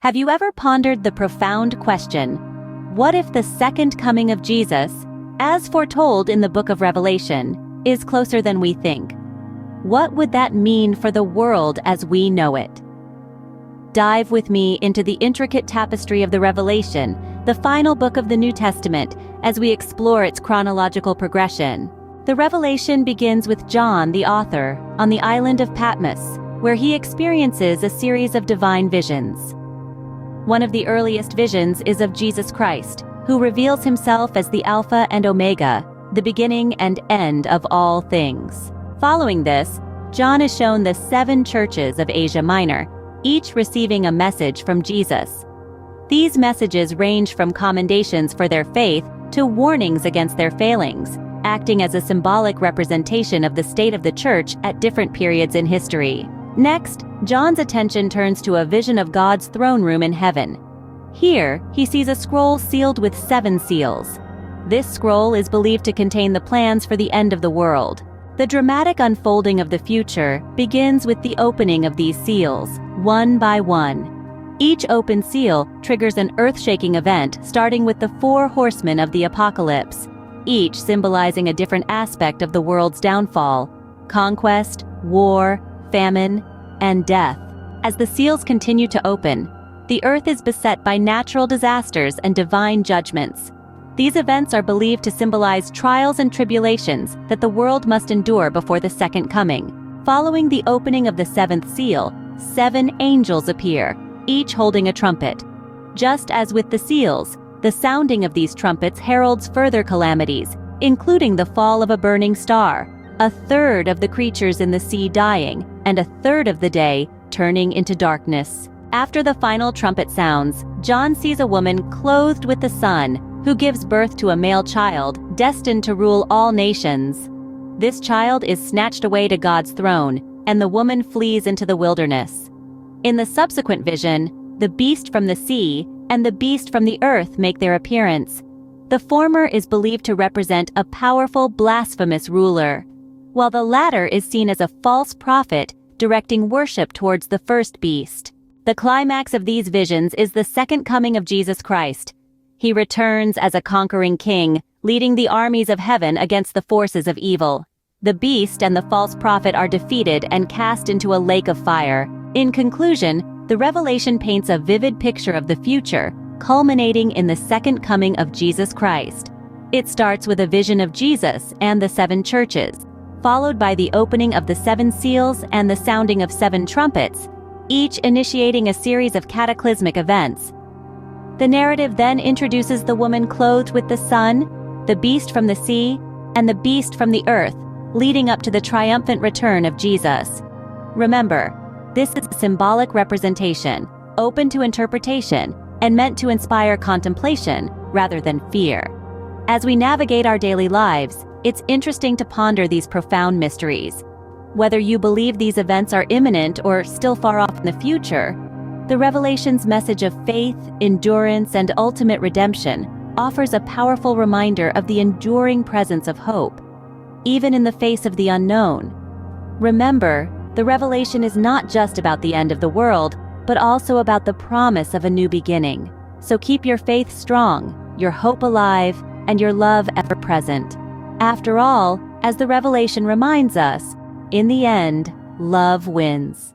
Have you ever pondered the profound question, what if the second coming of Jesus, as foretold in the book of Revelation, is closer than we think? What would that mean for the world as we know it? Dive with me into the intricate tapestry of the Revelation, the final book of the New Testament, as we explore its chronological progression. The Revelation begins with John, the author, on the island of Patmos, where he experiences a series of divine visions. One of the earliest visions is of Jesus Christ, who reveals himself as the Alpha and Omega, the beginning and end of all things. Following this, John is shown the 7 churches of Asia Minor, each receiving a message from Jesus. These messages range from commendations for their faith to warnings against their failings, acting as a symbolic representation of the state of the church at different periods in history. Next, John's attention turns to a vision of God's throne room in heaven. Here, he sees a scroll sealed with 7 seals. This scroll is believed to contain the plans for the end of the world. The dramatic unfolding of the future begins with the opening of these seals, one by one. Each open seal triggers an earth-shaking event, starting with the 4 horsemen of the apocalypse, each symbolizing a different aspect of the world's downfall: conquest, war, famine, and death. As the seals continue to open, the earth is beset by natural disasters and divine judgments. These events are believed to symbolize trials and tribulations that the world must endure before the second coming. Following the opening of the 7th seal, 7 angels appear, each holding a trumpet. Just as with the seals, the sounding of these trumpets heralds further calamities, including the fall of a burning star, a third of the creatures in the sea dying, and a third of the day turning into darkness. After the final trumpet sounds, John sees a woman clothed with the sun, who gives birth to a male child destined to rule all nations. This child is snatched away to God's throne, and the woman flees into the wilderness. In the subsequent vision, the beast from the sea and the beast from the earth make their appearance. The former is believed to represent a powerful, blasphemous ruler, while the latter is seen as a false prophet directing worship towards the first beast. The climax of these visions is the second coming of Jesus Christ. He returns as a conquering king, leading the armies of heaven against the forces of evil. The beast and the false prophet are defeated and cast into a lake of fire. In conclusion, the Revelation paints a vivid picture of the future, culminating in the second coming of Jesus Christ. It starts with a vision of Jesus and the 7 churches, followed by the opening of the 7 seals and the sounding of 7 trumpets, each initiating a series of cataclysmic events. The narrative then introduces the woman clothed with the sun, the beast from the sea, and the beast from the earth, leading up to the triumphant return of Jesus. Remember, this is a symbolic representation, open to interpretation, and meant to inspire contemplation rather than fear. As we navigate our daily lives, it's interesting to ponder these profound mysteries. Whether you believe these events are imminent or still far off in the future, the Revelation's message of faith, endurance, and ultimate redemption offers a powerful reminder of the enduring presence of hope, even in the face of the unknown. Remember, the Revelation is not just about the end of the world, but also about the promise of a new beginning. So keep your faith strong, your hope alive, and your love ever present. After all, as the Revelation reminds us, in the end, love wins.